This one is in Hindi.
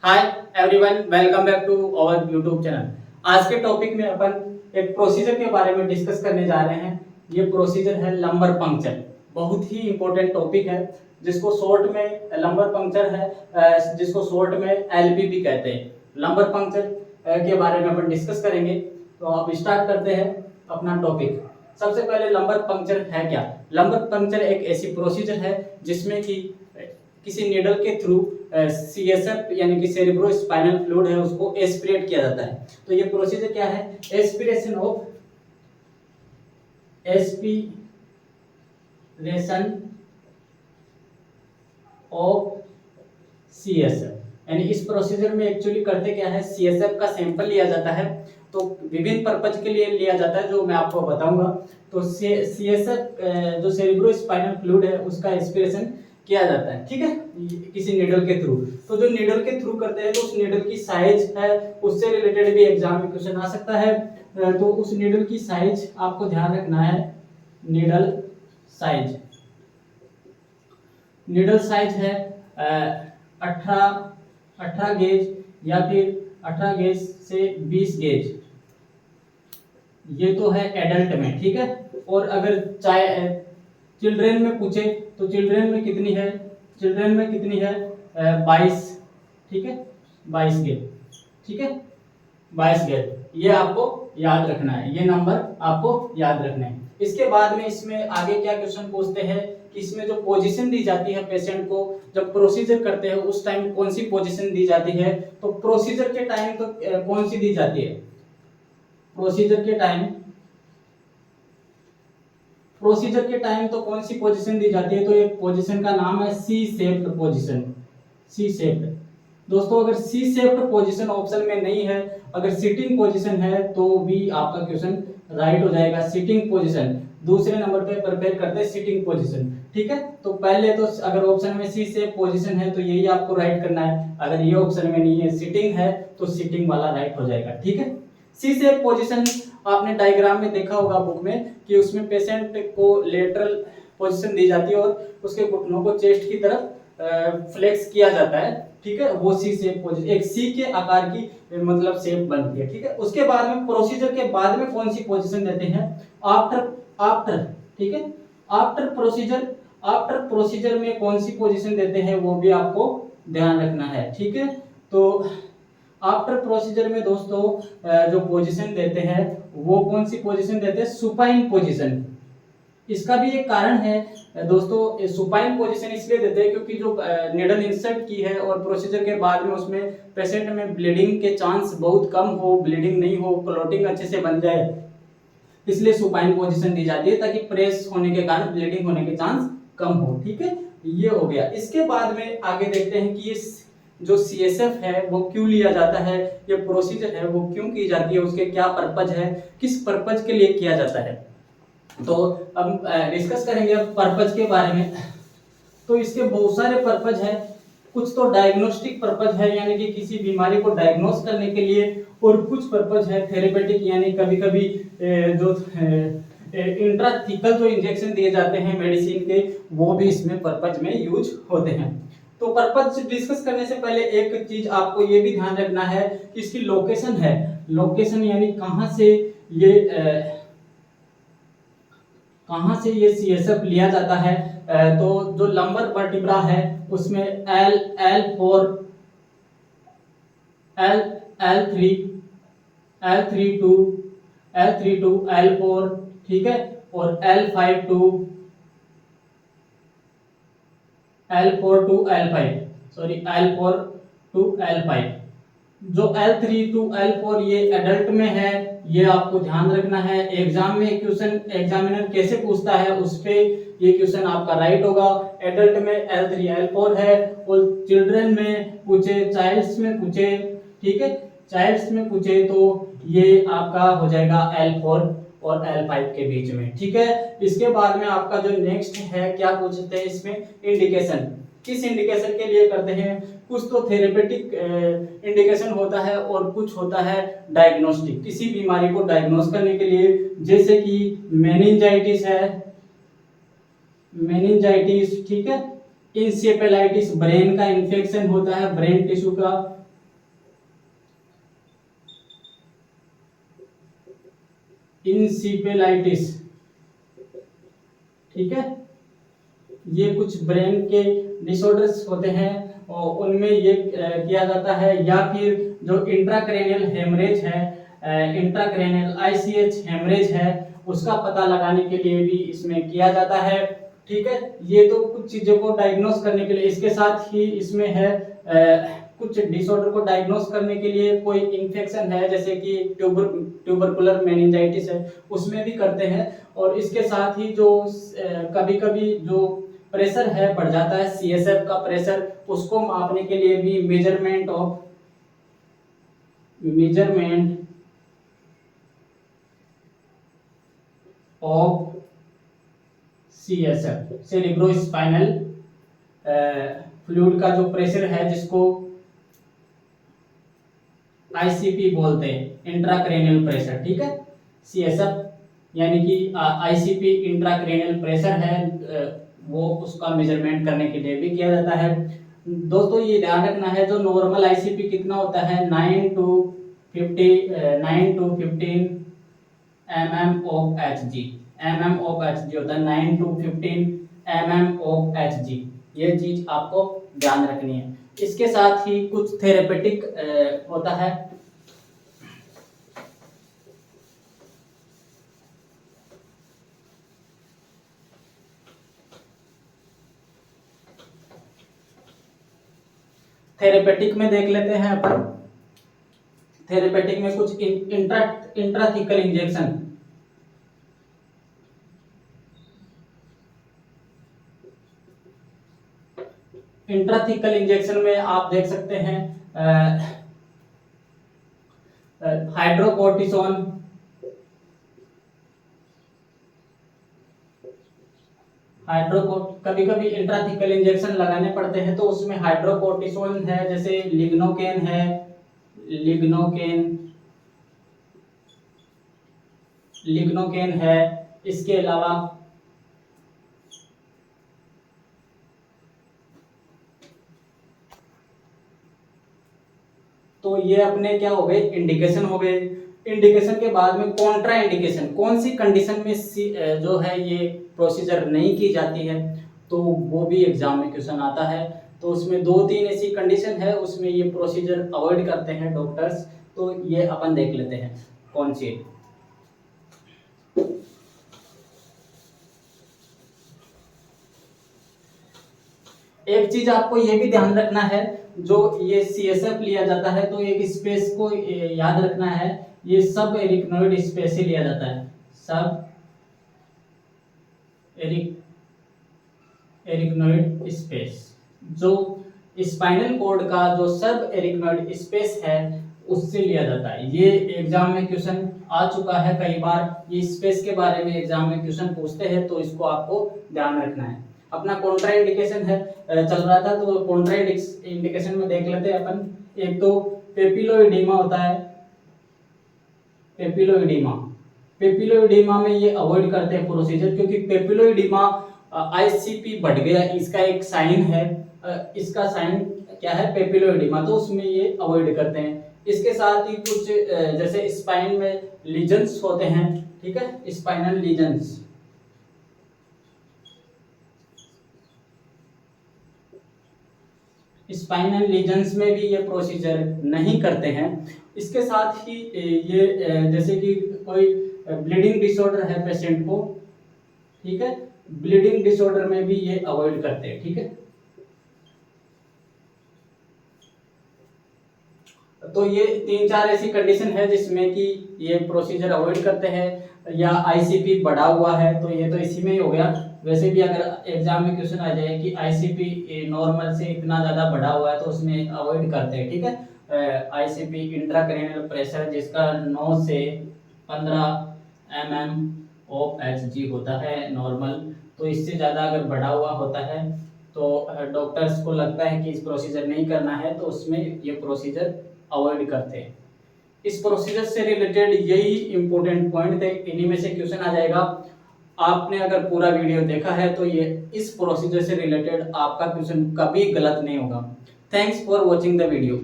Hi everyone, welcome back to our YouTube channel. आज के टॉपिक में अपन एक प्रोसीजर के बारे में डिस्कस करने जा रहे हैं। ये प्रोसीजर है लंबर पंक्चर। बहुत ही इंपॉर्टेंट टॉपिक है जिसको शॉर्ट में लंबर पंक्चर है, जिसको शॉर्ट में एलपीपी कहते हैं। लंबर पंक्चर के बारे में अपन डिस्कस करेंगे। तो अब स्टार्ट करते हैं अपना टॉपिक। सबसे पहले लंबर पंक्चर है क्या? लंबर पंक्चर एक ऐसी प्रोसीजर है जिसमें कि किसी नीडल के थ्रू सीएसएफ यानी कि सेरेब्रो स्पाइनल फ्लूइड है उसको एस्पिरेट किया जाता है। तो ये प्रोसीजर क्या है? Aspiration of CSF. यानी इस प्रोसीजर में एक्चुअली करते क्या है, सीएसएफ का सैंपल लिया जाता है। तो विभिन्न पर्पज के लिए लिया जाता है जो मैं आपको बताऊंगा। तो सीएसएफ जो सेरेब्रो स्पाइनल फ्लूइड है उसका एस्पिरेशन किया जाता है, ठीक है, किसी नीडल के थ्रू। तो जो नीडल के थ्रू करते हैं तो उस नीडल की साइज है उससे रिलेटेड भी एग्जाम में क्वेश्चन आ सकता है। तो उस नीडल की साइज आपको ध्यान रखना है। नीडल साइज है 18 गेज या फिर 18 गेज से 20 गेज। ये तो है एडल्ट में, ठीक है। और अगर चाहे चिल्ड्रेन में पूछे तो चिल्ड्रेन में कितनी है? 22, ठीक है, 22 गेज, ठीक है, 22 गेज। ये आपको याद रखना है, ये नंबर आपको याद रखना है। इसके बाद में इसमें आगे क्या क्वेश्चन पूछते हैं कि इसमें जो पोजीशन दी जाती है पेशेंट को जब प्रोसीजर करते हैं उस टाइम कौन सी पोजीशन दी जाती है? तो प्रोसीजर के टाइम तो कौन सी दी जाती है? प्रोसीजर के टाइम तो कौन सी पोजीशन दी जाती है? तो एक पोजीशन का नाम है C shaped position. C shaped दोस्तों, अगर सी शेप्ड पोजीशन ऑप्शन में नहीं है, अगर सिटिंग पोजीशन है तो भी आपका क्वेश्चन राइट हो जाएगा। सिटिंग पोजीशन दूसरे नंबर पे प्रिपेयर करते हैं सिटिंग पोजीशन, ठीक है। तो पहले तो अगर ऑप्शन में सी शेप पोजीशन है तो यही आपको राइट करना है। अगर ये ऑप्शन में नहीं है, सिटिंग है, तो सिटिंग वाला राइट हो जाएगा, ठीक है। सी शेप पोजीशन आपने डायग्राम में देखा होगा बुक में कि उसमें पेशेंट को लेटरल पोजीशन दी जाती है और उसके घुटनों को चेस्ट की तरफ फ्लेक्स किया जाता है, ठीक है। वो सी शेप पोजीशन, एक सी के आकार की मतलब शेप बनती है, ठीक है। उसके बाद में प्रोसीजर के बाद में कौन सी पोजीशन देते हैं? आफ्टर, ठीक है। आफ्टर प्रोसीजर में कौन सी पोजीशन देते हैं वो भी आपको ध्यान रखना है, ठीक है। तो आफ्टर प्रोसीजर में दोस्तों जो पोजीशन देते हैं वो कौन सी पोजीशन देते हैं? Supine position. इसका भी एक कारण है दोस्तों, सुपाइन पोजीशन इसलिए देते हैं क्योंकि जो निडल इंसर्ट की है और प्रोसीजर के बाद में उसमें पेशेंट में ब्लीडिंग के चांस बहुत कम हो, ब्लीडिंग नहीं हो, क्लॉटिंग अच्छे से बन जाए, इसलिए सुपाइन पोजीशन दी जाती है ताकि प्रेस होने के कारण ब्लीडिंग होने के चांस कम हो, ठीक है। ये हो गया। इसके बाद में आगे देखते हैं कि ये जो सीएसएफ है वो क्यों लिया जाता है, ये प्रोसीजर है वो क्यों की जाती है, उसके क्या पर्पज है, किस पर्पज के लिए किया जाता है। तो अब डिस्कस करेंगे अब पर्पज के बारे में। तो इसके बहुत सारे पर्पज है। कुछ तो डायग्नोस्टिक पर्पज है यानी कि किसी बीमारी को डायग्नोस करने के लिए, और कुछ पर्पज है थेरेपेटिक यानी कभी कभी जो इंट्राथिकल जो इंजेक्शन दिए जाते हैं मेडिसिन के वो भी इसमें पर्पज में यूज होते हैं। तो पर्पज डिस्कस करने से पहले एक चीज आपको ये भी ध्यान रखना है कि इसकी लोकेशन है। लोकेशन यानी कहां से ये सीएसएफ लिया जाता है। तो जो लंबर वर्टिब्रा है उसमें L4, L32, L4, ठीक है, और L4 to L5। जो L3 to L4 ये एडल्ट में है, ये आपको ध्यान रखना है। एग्जाम में क्वेश्चन एग्जामिनर कैसे पूछता है उस पे ये क्वेश्चन आपका राइट होगा। एडल्ट में L3 L4 है, और चिल्ड्रन में पूछे, चाइल्ड्स में पूछे, ठीक है, चाइल्ड्स में पूछे तो ये आपका हो जाएगा L4 और L5 के बीच में, ठीक है। इसके बाद में आपका जो नेक्स्ट है क्या पूछते हैं इसमें? इंडिकेशन। किस इंडिकेशन के लिए करते हैं? कुछ तो थेरेपेटिक इंडिकेशन होता है और कुछ होता है डायग्नोस्टिक, किसी बीमारी को डायग्नोस करने के लिए, जैसे कि मेनिंजाइटिस है, ठीक है, इंसेफेलाइटिस ब्रेन का इन्फेक्शन होता है, ब्रेन टिश्यू का, इंसेफेलाइटिस, ठीक है। ये कुछ ब्रेन के डिसऑर्डर्स होते हैं और उनमें ये किया जाता है, या फिर जो इंट्राक्रेनियल हेमरेज है, इंट्राक्रेनियल आईसीएच हेमरेज है, उसका पता लगाने के लिए भी इसमें किया जाता है, ठीक है। ये तो कुछ चीजों को डायग्नोस करने के लिए, इसके साथ ही इसमें है कुछ डिसऑर्डर को डायग्नोस करने के लिए कोई इन्फेक्शन है जैसे कि ट्यूबरकुलर मेनिंजाइटिस है, उसमें भी करते हैं। और इसके साथ ही जो कभी कभी जो प्रेशर है बढ़ जाता है, सीएसएफ का प्रेशर, उसको मापने के लिए भी measurement of CSF, cerebrospinal fluid का जो प्रेशर है, जिसको आईसीपी बोलते हैं, इंट्राक्रेनियल प्रेशर, ठीक है। सीएसएफ यानी कि आईसीपी इंट्राक्रेनियल प्रेशर है, वो उसका मेजरमेंट करने के लिए भी किया जाता है। दोस्तों ये ध्यान रखना है, जो नॉर्मल आईसीपी कितना होता है, 9 to 15 mm of Hg, mm of Hg होता है, 9 to 15 mm of Hg, ये चीज आपको ध्यान रखनी है। इसके साथ ही कुछ थेरेपेटिक होता है, थेरेपेटिक में देख लेते हैं अपन। थेरेपेटिक में कुछ इंट्राथिकल इंजेक्शन, इंट्राथिकल इंजेक्शन में आप देख सकते हैं हाइड्रोकोर्टिसोन, कभी कभी इंट्राथिकल इंजेक्शन लगाने पड़ते हैं तो उसमें हाइड्रोकोर्टिसोन है, जैसे लिग्नोकेन है, लिग्नोकेन है। इसके अलावा तो ये अपने क्या हो गए, इंडिकेशन हो गए। इंडिकेशन के बाद में कॉन्ट्रा इंडिकेशन, कौन सी कंडीशन में जो है ये प्रोसीजर नहीं की जाती है, तो वो भी एग्जाम में क्वेश्चन आता है। तो उसमें 2-3 ऐसी कंडीशन है, उसमें ये प्रोसीजर अवॉइड करते हैं डॉक्टर्स, तो ये अपन देख लेते हैं कौन सी। एक चीज आपको ये भी ध्यान रखना है, जो ये सीएसएफ लिया जाता है तो एक स्पेस को याद रखना है, ये सब एरिकनोइड स्पेस ही लिया जाता है, सब एरिकनोइड स्पेस। जो स्पाइनल कॉर्ड का जो सब एरिकनोइड स्पेस है उससे लिया जाता है। ये एग्जाम में क्वेश्चन आ चुका है कई बार, ये स्पेस के बारे में एग्जाम में क्वेश्चन पूछते हैं, तो इसको आपको ध्यान रखना है। अपना कॉन्ट्रा इंडिकेशन है चल रहा था, तो कॉन्ट्रा इंडिकेशन में देख लेते हैं अपन। एक तो पेपिलोइडीमा होता है, पेपिलोइडीमा में ये अवॉइड करते हैं प्रोसीजर, क्योंकि पेपिलोइडीमा आईसीपी बढ़ गया, इसका एक साइन है, इसका साइन क्या है, पेपिलोइडीमा, तो उसमें ये अवॉइड करते हैं। इसके साथ ही कुछ जैसे स्पाइन में लीजन्स होते हैं, ठीक है, स्पाइनल लीजन्स, स्पाइनल लीजन्स में भी ये प्रोसीजर नहीं करते हैं। इसके साथ ही ये जैसे कि कोई ब्लीडिंग डिसऑर्डर है पेशेंट को, ठीक है, ब्लीडिंग डिसऑर्डर में भी ये अवॉइड करते हैं, ठीक है। तो ये 3-4 ऐसी कंडीशन है जिसमें कि ये प्रोसीजर अवॉइड करते हैं, या आईसीपी बढ़ा हुआ है तो ये तो इसी में ही हो गया। वैसे भी अगर एग्जाम में क्वेश्चन आ जाए कि आईसीपी नॉर्मल से इतना ज़्यादा बढ़ा हुआ है तो उसमें अवॉइड करते हैं, ठीक है। आईसीपी इंट्राक्रैनियल प्रेशर जिसका 9 से 15 mm ऑफ Hg होता है नॉर्मल, तो इससे ज़्यादा अगर बढ़ा हुआ होता है तो डॉक्टर्स को लगता है कि इस प्रोसीजर नहीं करना है, तो उसमें ये प्रोसीजर अवॉइड करते हैं। इस प्रोसीजर से रिलेटेड यही इंपॉर्टेंट पॉइंट थे, इन्हीं में से क्वेश्चन आ जाएगा। आपने अगर पूरा वीडियो देखा है तो ये इस प्रोसीजर से रिलेटेड आपका क्वेश्चन कभी गलत नहीं होगा। Thanks for watching the video.